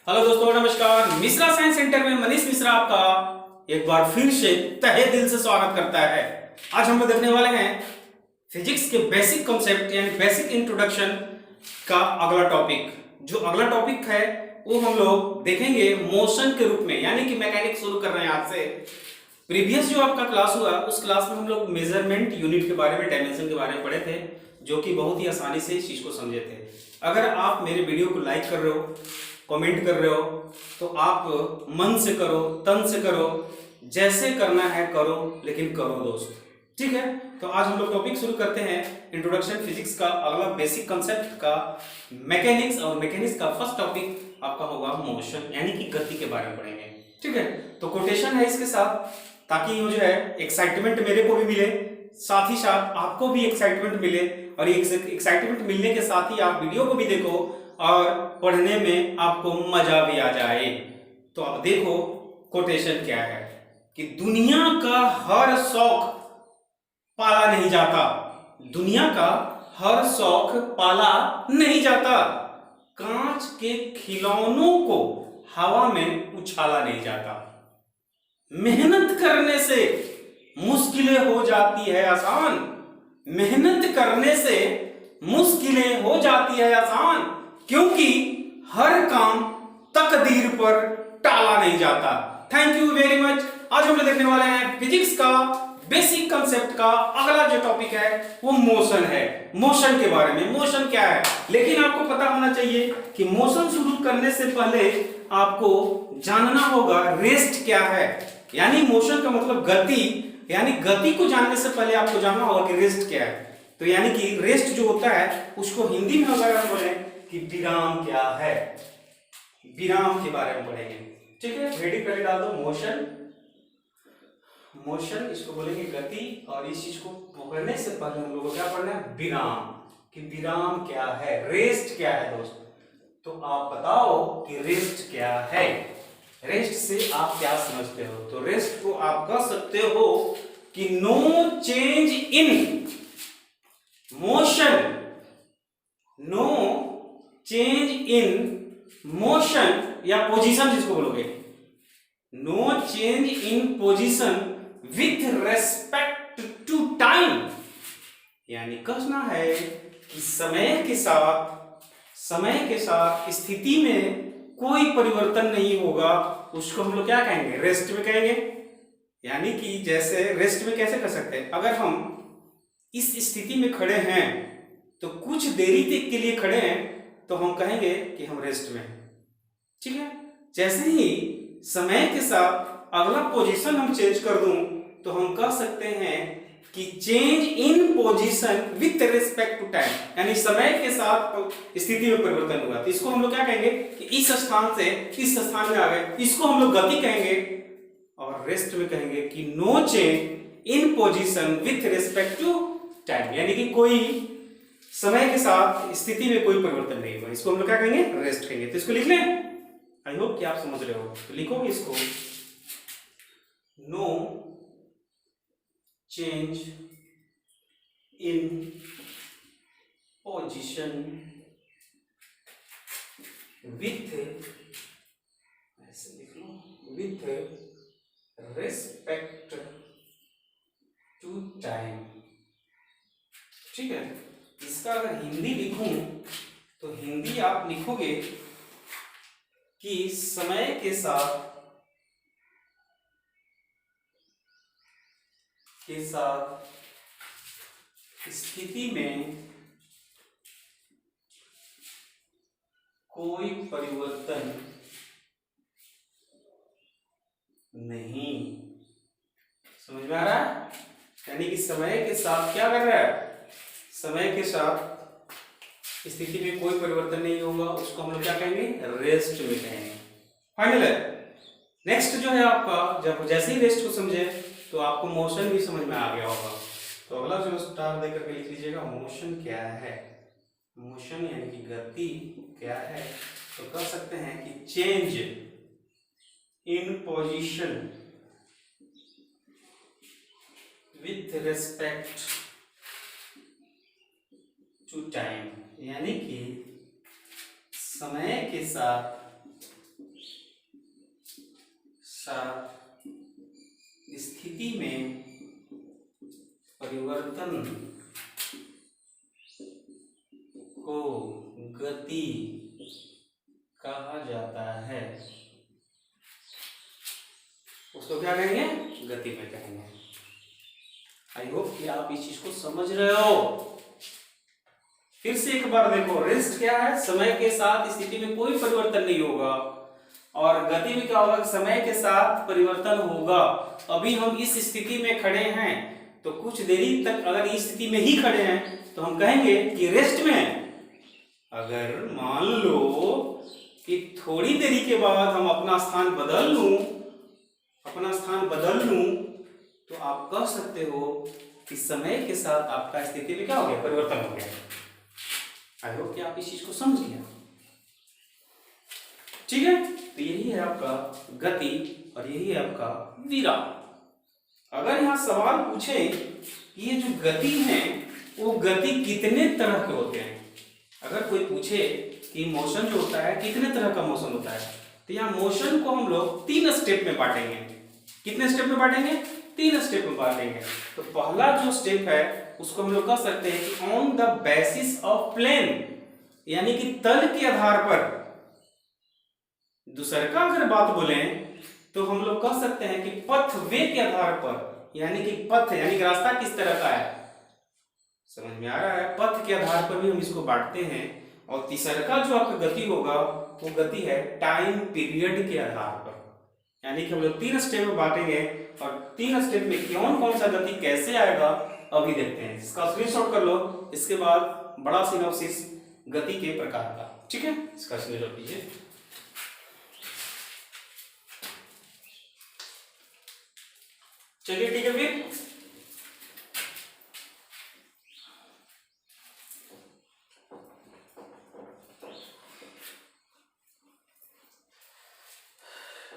Hello दोस्तों, नमस्कार। Mishra science centre में मनीष मिश्रा आपका एक बार फिर से तहे दिल से स्वागत करता है। आज हम लोग देखने वाले हैं फिजिक्स के बेसिक कॉन्सेप्ट यानी बेसिक इंट्रोडक्शन का अगला टॉपिक। जो अगला टॉपिक है वो हम लोग देखेंगे मोशन के रूप में, यानी कि मैकेनिक्स शुरू कर रहे हैं आज से। प्रीवियस जो आपका क्लास हुआ उस क्लास में हम लोग मेजरमेंट यूनिट के बारे में, डायमेंशन के बारे में पढ़े थे, जो कि बहुत ही आसानी से इस चीज को समझे थे। अगर आप मेरे वीडियो को लाइक कर रहे हो, कमेंट कर रहे हो, तो आप मन से करो, तन से करो, जैसे करना है करो, लेकिन करो दोस्त। ठीक है, तो आज हम लोग टॉपिक शुरू करते हैं इंट्रोडक्शन फिजिक्स का अगला बेसिक कंसेप्ट का मैकेनिक्स। और मैकेनिक्स का फर्स्ट टॉपिक आपका होगा मोशन, यानी कि गति के बारे में पढ़ेंगे। ठीक है, तो कोटेशन है इसके साथ, ताकि वो जो है एक्साइटमेंट मेरे को भी मिले, साथ ही साथ आपको भी एक्साइटमेंट मिले, और एक्साइटमेंट मिलने के साथ ही आप वीडियो को भी देखो और पढ़ने में आपको मजा भी आ जाए। तो अब देखो कोटेशन क्या है कि दुनिया का हर शौक पाला नहीं जाता, दुनिया का हर शौक पाला नहीं जाता, कांच के खिलौनों को हवा में उछाला नहीं जाता, मेहनत करने से मुश्किलें हो जाती है आसान, मेहनत करने से मुश्किलें हो जाती है आसान, क्योंकि हर काम तकदीर पर टाला नहीं जाता। Thank you very much. आज हम लोग देखने वाले हैं फिजिक्स का बेसिक कंसेप्ट का अगला जो टॉपिक है वो मोशन है। मोशन के बारे में, मोशन क्या है, लेकिन आपको पता होना चाहिए कि मोशन शुरू करने से पहले आपको जानना होगा रेस्ट क्या है। यानी मोशन का मतलब गति, यानी गति को जानने से पहले आपको जानना होगा कि रेस्ट क्या है। तो यानी कि रेस्ट जो होता है उसको हिंदी में अगर हम बोले कि विराम क्या है, विराम के बारे में पढ़ेंगे। ठीक है, रेडी पहले डाल दो मोशन, मोशन इसको बोलेंगे गति, और इस चीज को पकड़ने से पहले हम लोग को क्या पढ़ना है, विराम, कि विराम क्या है, रेस्ट क्या है दोस्त। तो आप बताओ कि रेस्ट क्या है। रेस्ट से आप क्या समझते हो? तो रेस्ट को आप कह सकते हो कि no change in motion, no change in motion या पोजीशन जिसको बोलोगे, no change in position with respect to time. यानी कहना है कि समय के साथ स्थिति में कोई परिवर्तन नहीं होगा, उसको हम लोग क्या कहेंगे, रेस्ट में कहेंगे। यानी कि जैसे रेस्ट में कैसे कर सकते हैं, अगर हम इस स्थिति में खड़े हैं तो कुछ देरी तक के लिए खड़े हैं तो हम कहेंगे कि हम रेस्ट में हैं। ठीक है, जैसे ही समय के साथ अगला पोजीशन हम चेंज कर दूं तो हम कह सकते हैं कि change in position with respect to time, यानी समय के साथ स्थिति में परिवर्तन हुआ। तो इसको हम लोग क्या कहेंगे कि इस स्थान से इस स्थान में आ गए, इसको हम लोग गति कहेंगे। और रेस्ट में कहेंगे कि no change in position with respect to time, यानी कि कोई समय के साथ स्थिति में कोई परिवर्तन नहीं हुआ, इसको हम लोग क्या कहेंगे, रेस्ट कहेंगे। तो इसको लिख लें, आई होप कि आप समझ रहे हो। तो लिखोगे इसको, no change in position with, ऐसे लिख लो, विथ रिस्पेक्ट टू टाइम। ठीक है, इसका अगर हिंदी लिखूं तो हिंदी आप लिखोगे कि समय के साथ स्थिति में कोई परिवर्तन नहीं। समझ में आ रहा है? यानी कि समय के साथ क्या कर रहा है, समय के साथ स्थिति में कोई परिवर्तन नहीं होगा, उसको हम लोग क्या कहेंगे, रेस्ट में कहेंगे। फाइनल है। नेक्स्ट जो है आपका, जब जैसे ही रेस्ट को समझे तो आपको मोशन भी समझ में आ गया होगा। तो अगला जो स्टार देकर के लिख लीजिएगा, मोशन क्या है। मोशन यानी कि गति क्या है, तो कह सकते हैं कि change in position with respect to time, यानी कि समय के साथ साथ स्थिति में परिवर्तन को गति कहा जाता है। उसको क्या कहेंगे? गति में कहेंगे। आई होप कि आप इस चीज को समझ रहे हो। फिर से एक बार देखो, रेस्ट क्या है? समय के साथ स्थिति में कोई परिवर्तन नहीं होगा, और गति में क्या होगा? समय के साथ परिवर्तन होगा। अभी हम इस स्थिति में खड़े हैं, तो कुछ देरी तक अगर इस स्थिति में ही खड़े हैं तो हम कहेंगे कि रेस्ट में हैं। अगर मान लो कि थोड़ी देरी के बाद हम अपना स्थान बदल लूं, तो आप कह सकते हो कि समय के साथ आपका स्थिति में क्या हो गया? परिवर्तन हो गया। आई होप कि आप इस चीज को समझ गए। ठीक है, तो यही है आपका गति और यही है आपका विराम। अगर यहां सवाल पूछे कि ये जो गति है वो गति कितने तरह के होते हैं, अगर कोई पूछे कि मोशन जो होता है कितने तरह का मोशन होता है, तो यहाँ मोशन को हम लोग 3 स्टेप में बांटेंगे। कितने स्टेप में बांटेंगे? 3 स्टेप में बांटेंगे। तो पहला जो स्टेप है उसको हम लोग कह सकते हैं कि on the basis of plane, यानी कि तल के आधार पर। दूसरा का अगर बात बोलें तो हम लोग कह सकते हैं कि पथ वे के आधार पर, यानी कि पथ यानी कि रास्ता किस तरह का है, समझ में आ रहा है? पथ के आधार पर भी हम इसको बांटते हैं। और तीसरा का जो आपका गति होगा वो गति है टाइम पीरियड के आधार पर, यानी कि हम लोग 3 स्टेप में बांटेंगे, और 3 स्टेप में कौन कौन सा गति कैसे आएगा अभी देखते हैं। इसका स्क्रीनशॉट कर लो, इसके बाद बड़ा सिनॉप्सिस गति के प्रकार का। ठीक है, इसका स्क्रीनशॉट कीजिए। चलिए ठीक है, फिर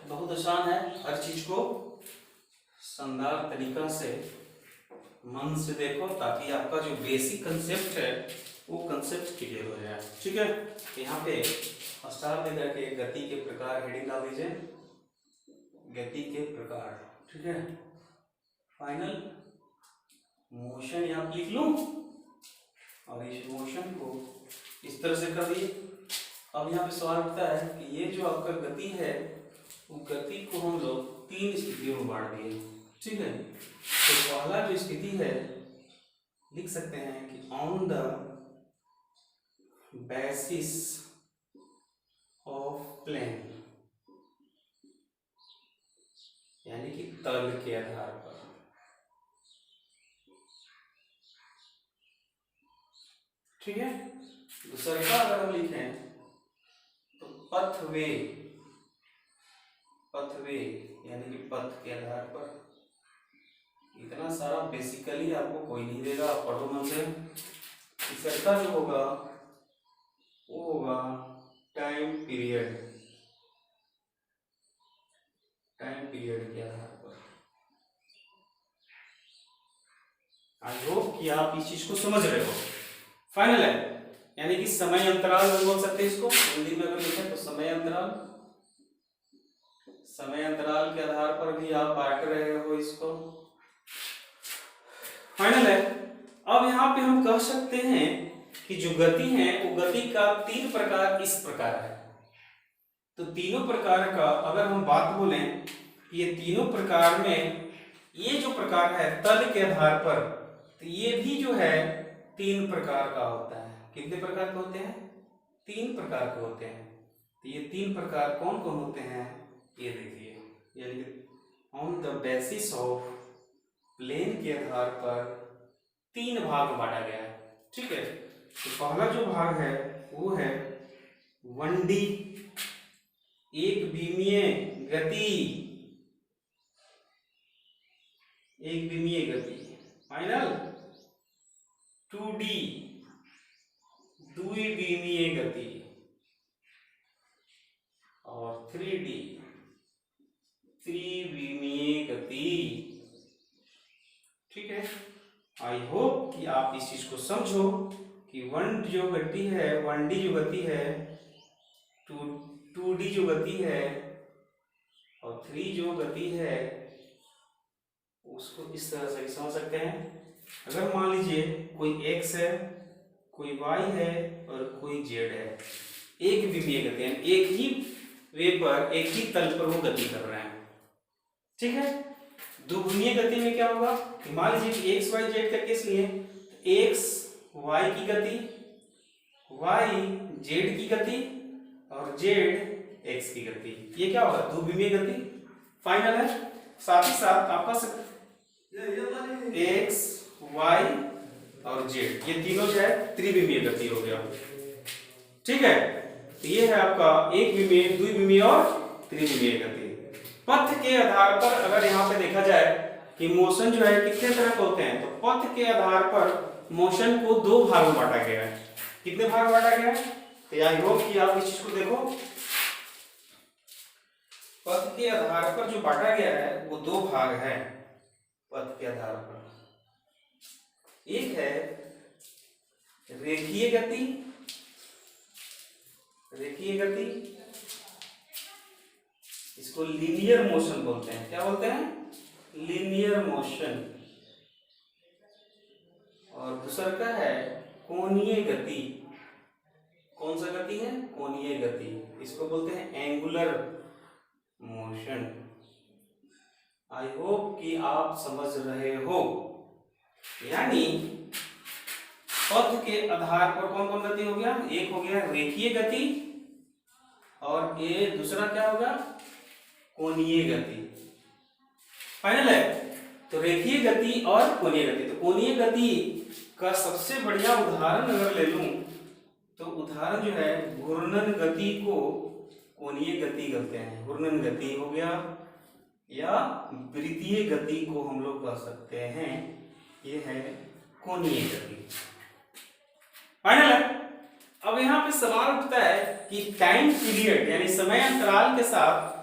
बहुत आसान है। हर चीज को शानदार तरीका से मन से देखो, ताकि आपका जो बेसिक कंसेप्ट है वो कंसेप्ट क्लियर हो जाए। ठीक है, यहाँ पे स्टार दे करके गति के प्रकार हेडिंग डाल दीजिए, गति के प्रकार। ठीक है, फाइनल मोशन यहाँ लिख लूं, और इस मोशन को इस तरह से कर दिए। अब यहाँ पे सवाल उठता है कि ये जो आपका गति है वो गति को हम लोग 3 स्थितियों में बांट दिए। ठीक है, तो पहला जो स्थिति है लिख सकते हैं कि on the basis of plane, यानी कि तल के आधार पर। ठीक है, दूसरा का अगर हम लिखें तो पथवे यानी कि पथ के आधार पर। इतना सारा बेसिकली आपको कोई नहीं देगा, आप पढ़ो मन से। तीसरा जो होगा वो होगा टाइम पीरियड के आधार पर। आई होप कि आप इस चीज को समझ रहे हो। फाइनल है, यानी कि समय अंतराल बोल सकते हैं इसको हिंदी में। अगर लिखें तो समय अंतराल के आधार पर भी आप बांट रहे हो इसको। फाइनल है। अब यहाँ पे हम कह सकते हैं कि जो गति है वो गति का 3 प्रकार इस प्रकार है। तो तीनों प्रकार का अगर हम बात बोलें, ये तीनों प्रकार में ये जो प्रकार है तल के आधार पर, तो ये भी जो है 3 प्रकार का होता है। कितने प्रकार के होते हैं? 3 प्रकार के होते हैं। तो ये 3 प्रकार कौन कौन होते हैं ये देखिए, यानी on the basis of plane के आधार पर 3 भाग में बांटा गया है। ठीक है, तो पहला जो भाग है वो है 1D, एक विमीय गति। फाइनल 2D, द्विविमीय गति। और 3D, त्रिविमीय गति। ठीक है, आई होप कि आप इस चीज को समझो कि 1D जो गति है, 2D जो गति है और 3 जो गति है उसको इस तरह से भी समझ सकते हैं। अगर मान लीजिए कोई x है, कोई y है और कोई z है, एक विमीय गति है, एक ही वे पर, एक ही तल पर वो गति कर रहे हैं, ठीक है। द्विविमीय गति में क्या होगा, मान लीजिए कि x y z का केस लिए, x y की गति, y z की गति और z x की गति, ये क्या होगा, द्विविमीय गति फाइनल है। साथ ही साथ आपका x y और z ये तीनों जो है त्रिविमीय गति हो गया, ठीक है। तो ये है आपका एक विमीय, द्विविमीय और त्रिविमीय गति। पथ के आधार पर अगर यहाँ पे देखा जाए कि मोशन जो है कितने तरह के होते हैं, तो पथ के आधार पर मोशन को 2 भाग में बांटा गया है। कितने भाग में बांटा गया है, तो आई होप कि आप इस चीज को देखो। पथ के आधार पर जो बांटा गया है वो 2 भाग है। पथ के आधार पर एक है रेखीय गति, रेखीय गति, इसको लीनियर मोशन बोलते हैं। क्या बोलते हैं, लीनियर मोशन। और दूसरा क्या है, कोणीय गति। कौन सा गति है, कोणीय गति, इसको बोलते हैं एंगुलर मोशन। आई होप कि आप समझ रहे हो। यानी पथ के आधार पर कौन कौन गति हो गया, एक हो गया रेखीय गति और ये दूसरा क्या होगा, कोणीय गति। फाइनल है। तो रेखीय गति और कोणीय गति, तो कोणीय गति का सबसे बढ़िया उदाहरण अगर ले लूं तो उदाहरण जो है घूर्णन गति को कोणीय गति कहते हैं। घूर्णन गति हो गया या वृत्तीय गति को हम लोग कह सकते हैं, ये है कोणीय गति। फाइनल है। अब यहाँ पे सवाल उठता है कि टाइम पीरियड यानी समय अंतराल के साथ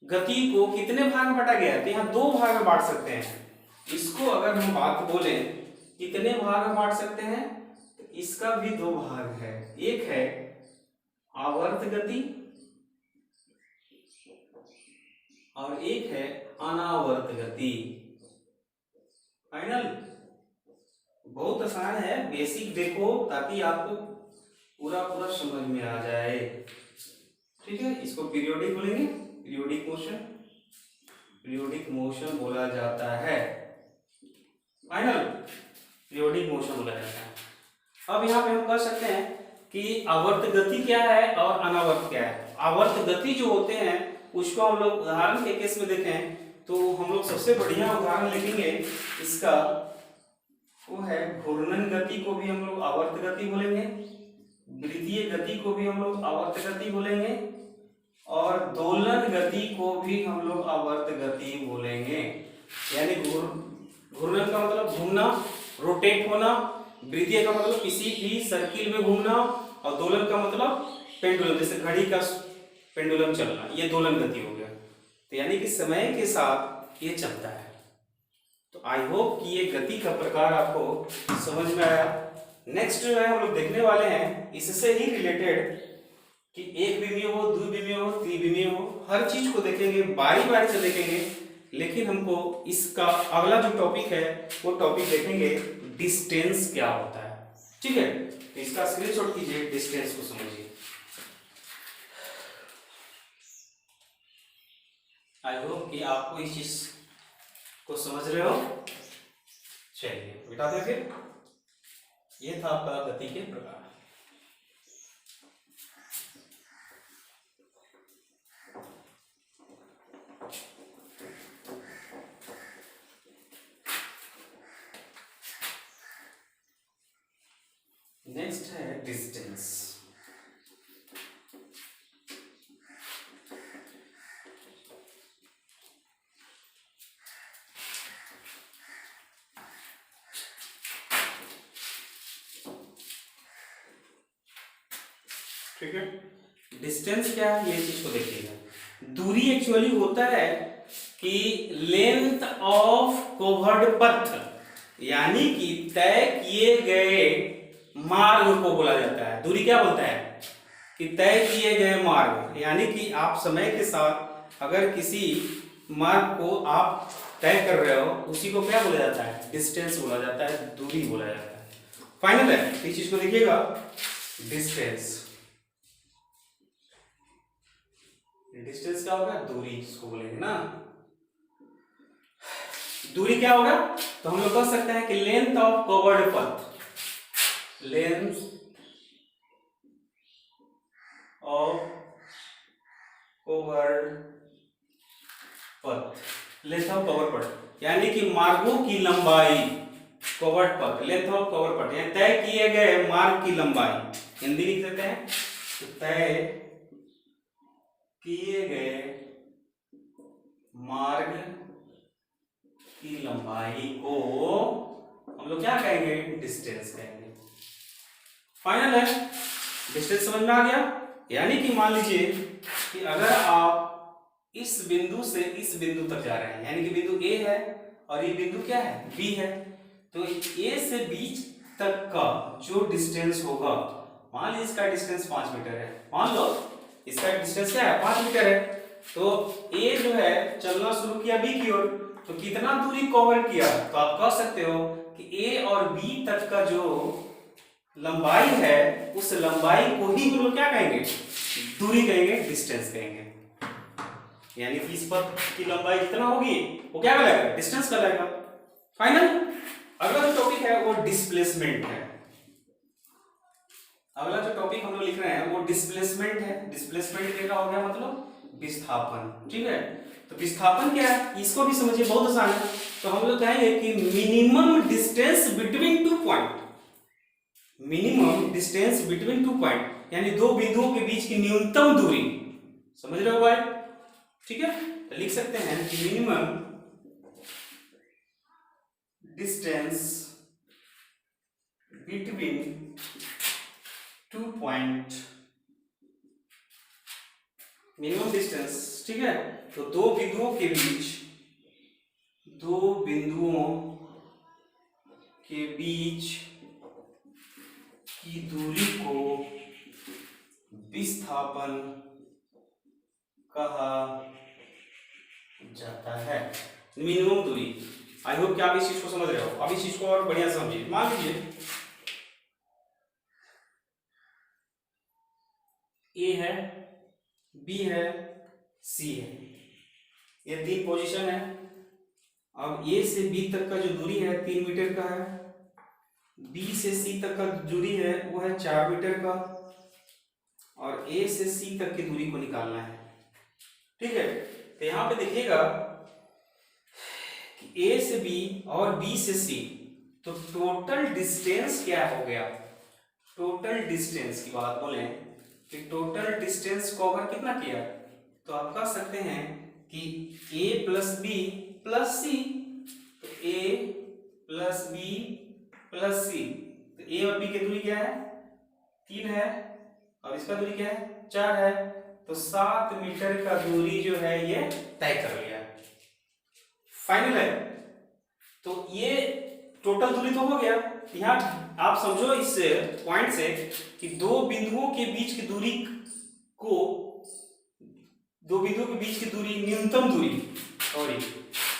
गति को कितने भाग में बांटा गया है, तो यहाँ 2 भाग में बांट सकते हैं। इसको अगर हम बात बोलें कितने भाग में बांट सकते हैं, तो इसका भी 2 भाग है। एक है आवर्त गति और एक है अनावर्त गति। फाइनल, बहुत आसान है, बेसिक देखो ताकि आपको पूरा समझ में आ जाए, ठीक है। इसको पीरियोडिक बोलेंगे, पीरियोडिक मोशन, पीरियोडिक मोशन बोला जाता है। फाइनल, पीरियोडिक मोशन बोला जाता है। अब यहाँ पे हम कह सकते हैं कि आवर्त गति क्या है और अनावर्त क्या है। आवर्त गति जो होते हैं उसको हम लोग उदाहरण के केस में देखें तो हम लोग सबसे बढ़िया उदाहरण लिखेंगे इसका, वो है घूर्णन गति को भी हम लोग आवर्त गति बोलेंगे, वृत्तीय गति को भी हम लोग आवर्त गति बोलेंगे और दोलन गति को भी हम लोग आवर्त गति बोलेंगे। यानी घूर्णन का मतलब घूमना, रोटेट होना, वृत्तीय का मतलब किसी भी सर्किल में घूमना और दोलन का मतलब पेंडुलम, जैसे घड़ी का पेंडुलम चलना, ये दोलन गति हो गया। तो यानी कि समय के साथ ये चलता है। तो आई होप कि ये गति का प्रकार आपको समझ में आया। नेक्स्ट जो है हम लोग देखने वाले हैं इससे ही रिलेटेड कि एक विमीय हो, द्विविमीय हो, त्रिविमीय हो, हर चीज को देखेंगे, बारी बारी से देखेंगे। लेकिन हमको इसका अगला जो टॉपिक है वो टॉपिक देखेंगे डिस्टेंस क्या होता है, ठीक है। तो इसका स्क्रीनशॉट कीजिए, डिस्टेंस को समझिए। आई होप कि आपको इस चीज को समझ रहे हो। चलिए बिठा दें फिर। ये था आपका गति के प्रकार। नेक्स्ट है डिस्टेंस। ठीक है, डिस्टेंस क्या है ये चीज को देखिएगा। दूरी एक्चुअली होता है कि लेंथ ऑफ कवर्ड पथ, यानी कि तय किए गए मार्ग को बोला जाता है। दूरी क्या बोलता है कि तय किए गए मार्ग, यानी कि आप समय के साथ अगर किसी मार्ग को आप तय कर रहे हो उसी को क्या बोला जाता है? डिस्टेंस बोला जाता है, दूरी बोला जाता है। फाइनल है, इस चीज को देखिएगा, डिस्टेंस। डिस्टेंस क्या होगा? दूरी जिसको बोलेंगे ना। दूरी क्या होगा? तो हम लोग कह सकते हैं कि लेंथ ऑफ कवर्ड पथ, लेंथ ऑफ कवर्ड पथ, लेंथ ऑफ कवर्ड पथ यानी कि मार्गों की लंबाई, कवर्ड पथ, लेंथ ऑफ कवर्ड पथ यानी तय किए गए मार्ग की लंबाई, हिंदी लिख देते हैं तो तय किए गए मार्ग की लंबाई को हम लोग क्या कहेंगे? डिस्टेंस कहेंगे। फाइनल है, डिस्टेंस समझ में आ गया। यानी कि मान लीजिए कि अगर आप इस बिंदु से इस बिंदु तक जा रहे हैं, यानी कि बिंदु ए है और ये बिंदु क्या है? बी है, तो ए से बीच तक का जो डिस्टेंस होगा, मान लीजिए इसका डिस्टेंस 5 मीटर है, मान लो इसका डिस्टेंस क्या है? 5 मीटर है। तो ए जो है चलना शुरू किया बी की ओर, तो कितना दूरी कवर किया? तो आप कह सकते हो कि ए और बी तक का जो लंबाई है उस लंबाई को ही हम लोग क्या कहेंगे? दूरी कहेंगे, डिस्टेंस कहेंगे। यानी कि इस पथ की लंबाई जितना होगी वो क्या कहलाएगा? डिस्टेंस कहलाएगा। फाइनल, अगला जो टॉपिक है वो डिस्प्लेसमेंट है। अगला जो टॉपिक हम लोग लिख रहे हैं वो डिस्प्लेसमेंट है। डिस्प्लेसमेंट क्या हो गया? मतलब विस्थापन। ठीक है, तो विस्थापन क्या है इसको भी समझिए, बहुत आसान है। तो हम लोग कहेंगे कि minimum distance between 2 point, minimum distance between 2 point यानी दो बिंदुओं के बीच की न्यूनतम दूरी। समझ रहे हो भाई? ठीक है, तो लिख सकते हैं कि minimum distance between 2 point, minimum distance. ठीक है, तो दो बिंदुओं के बीच, दो बिंदुओं के बीच की दूरी को विस्थापन कहा जाता है। मिनिमम दूरी। आई होप कि आप इस चीज को समझ रहे हो। अब इस चीज को और बढ़िया समझिए। मान लीजिए ए है, बी है, सी है, ये 3 पोजीशन है। अब ए से बी तक का जो दूरी है 3 मीटर का है, बी से सी तक का दूरी है वो है 4 मीटर का, और ए से सी तक की दूरी को निकालना है। ठीक है, तो यहां पे देखिएगा कि ए से बी और बी से सी, तो टोटल डिस्टेंस क्या हो गया? टोटल डिस्टेंस की बात बोले कि टोटल डिस्टेंस कवर कितना किया? तो आप कह सकते हैं कि a प्लस बी प्लस सी, तो a प्लस बी प्लस सी, तो a और b की दूरी क्या है? 3 है, और इसका दूरी क्या है? 4 है, तो 7 मीटर का दूरी जो है ये तय कर लिया। फाइनल है, तो ये टोटल दूरी तो हो गया। यहाँ आप समझो इस पॉइंट से कि दो बिंदुओं के बीच की दूरी को, दो बिंदुओं के बीच की दूरी, न्यूनतम दूरी, सॉरी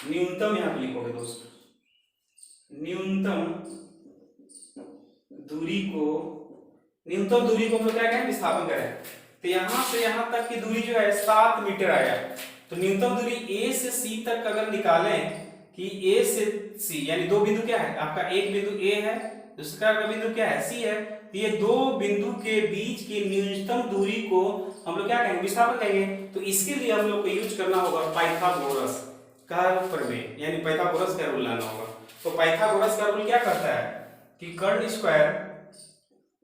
न्यूनतम यहाँ पे लिखोगे दोस्तों, न्यूनतम दूरी को, न्यूनतम दूरी को हम लोग क्या कहें? विस्थापन करें। तो यहां से यहां तक की दूरी जो है 7 मीटर आया। तो न्यूनतम दूरी ए से सी तक अगर निकालें कि ए से सी, यानी दो बिंदु क्या है आपका? एक बिंदु ए है, दूसरा का बिंदु क्या है? सी है। तो ये दो बिंदु के बीच की न्यूनतम दूरी को हम लोग क्या कहेंगे? विस्थापन कहेंगे। तो इसके लिए हम लोग को यूज करना होगा पाइथागोरस का प्रमेय, यानी पाइथागोरस का रूल लाना होगा। तो पाइथागोरस का रूल क्या करता है कि कर्ण स्क्वायर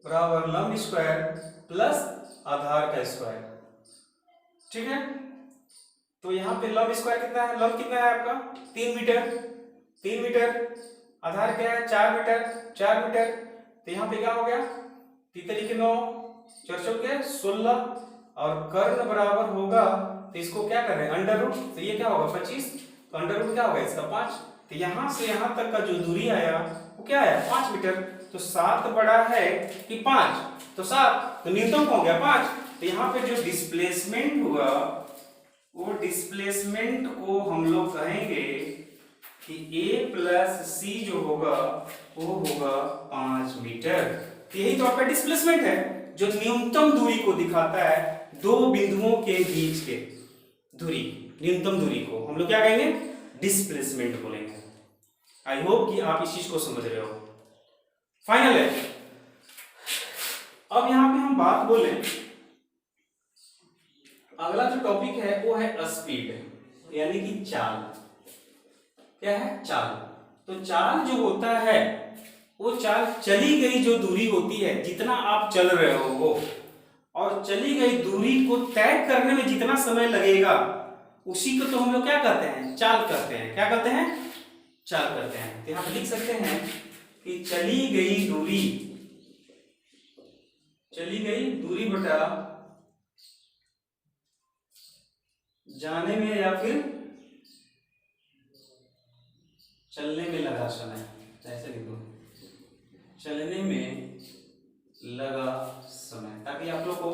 बराबर लंब स्क्वायर प्लस आधार का स्क्वायर। ठीक है, तो यहाँ पे लंब स्क्वायर कितना है? लंब कितना है आपका? 3 मीटर, 3 मीटर, आधार क्या है? 4 मीटर, 4 मीटर। तो यहाँ पे क्या हो गया? 3 तरीके 9, 4 चौके 16, और कर्ण बराबर होगा, तो इसको क्या कर रहे हैं? अंडर रूट, तो ये क्या होगा? 25, तो अंडर रूट क्या होगा इसका? 5। तो यहाँ से यहाँ तक का जो दूरी आया वो क्या है? 5 मीटर। तो 7 बड़ा है कि 5? तो 7, तो न्यूनतम हो गया 5। तो यहाँ पे जो डिस्प्लेसमेंट हुआ वो डिस्प्लेसमेंट को हम लोग कहेंगे कि a प्लस सी जो होगा वो होगा 5 मीटर। यही तो आपका डिस्प्लेसमेंट है जो न्यूनतम दूरी को दिखाता है दो बिंदुओं के बीच के दूरी, न्यूनतम दूरी को हम लोग क्या कहेंगे, डिस्प्लेसमेंट बोलेंगे। आई होप कि आप इस चीज को समझ रहे हो। फाइनल है। अब यहां पे हम बात बोले, अगला जो टॉपिक है वो है स्पीड यानी कि चाल। क्या है, चाल। तो चाल जो होता है वो चाल चली गई जो दूरी होती है, जितना आप चल रहे हो वो, और चली गई दूरी को तय करने में जितना समय लगेगा उसी को तो हम लोग क्या कहते हैं, चाल कहते हैं। क्या कहते हैं, चाल कहते हैं। तो यहां पर लिख सकते हैं कि चली गई दूरी बटा जाने में या फिर चलने में लगा समय, ऐसे लिख दो, चलने में लगा समय, ताकि आप लोग को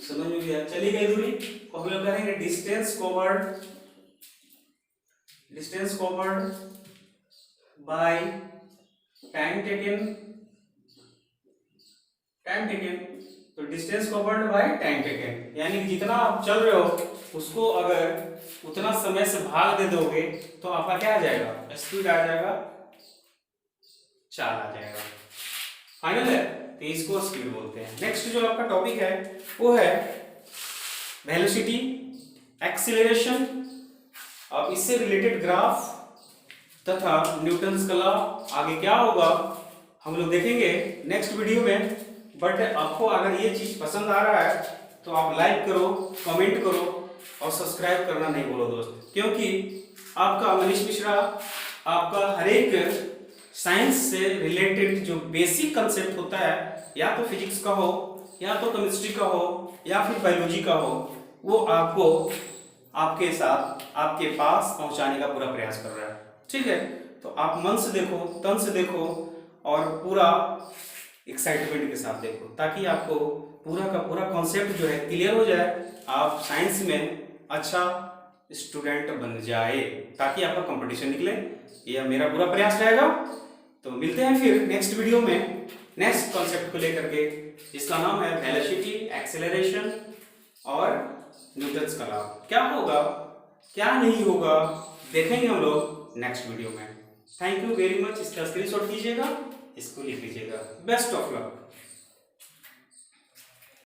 समझ में भी आए। चली गई दूरी को हम लोग कहेंगे distance covered by time taken. तो distance covered by time taken यानी कि जितना आप चल रहे हो उसको अगर उतना समय से भाग दे दोगे तो आपका क्या आ जाएगा, स्पीड आ जाएगा, चाल आ जाएगा। फाइनल है, तो इसको स्पीड बोलते हैं। नेक्स्ट जो आपका टॉपिक है वो है वेलोसिटी, एक्सीलरेशन। अब इससे रिलेटेड ग्राफ तथा न्यूटन्स का लॉ आगे क्या होगा हम लोग देखेंगे नेक्स्ट वीडियो में। बट आपको अगर ये चीज पसंद आ रहा है तो आप लाइक करो, कमेंट करो और सब्सक्राइब करना नहीं भूलो दोस्त, क्योंकि आपका मनीष मिश्रा आपका हर एक साइंस से रिलेटेड जो बेसिक कंसेप्ट होता है, या तो फिजिक्स का हो, या तो केमिस्ट्री का हो, या फिर बायोलॉजी का हो, वो आपको आपके साथ आपके पास पहुंचाने का पूरा प्रयास कर रहा है। ठीक है, तो आप मन से देखो, तन से देखो और पूरा एक्साइटमेंट के साथ देखो, ताकि आपको पूरा का पूरा कॉन्सेप्ट जो है क्लियर हो जाए, आप साइंस में अच्छा स्टूडेंट बन जाए, ताकि आपका कंपटीशन निकले। यह मेरा पूरा प्रयास रहेगा। तो मिलते हैं फिर नेक्स्ट वीडियो में नेक्स्ट कॉन्सेप्ट को लेकर के, जिसका नाम है वेलोसिटी, एक्सेलरेशन और न्यूटन्स का लॉ। क्या होगा क्या नहीं होगा देखेंगे हम लोग नेक्स्ट वीडियो में। Thank you very much. इसका स्क्रीनशॉट कीजिएगा, इसको लिख लीजिएगा। Best of luck.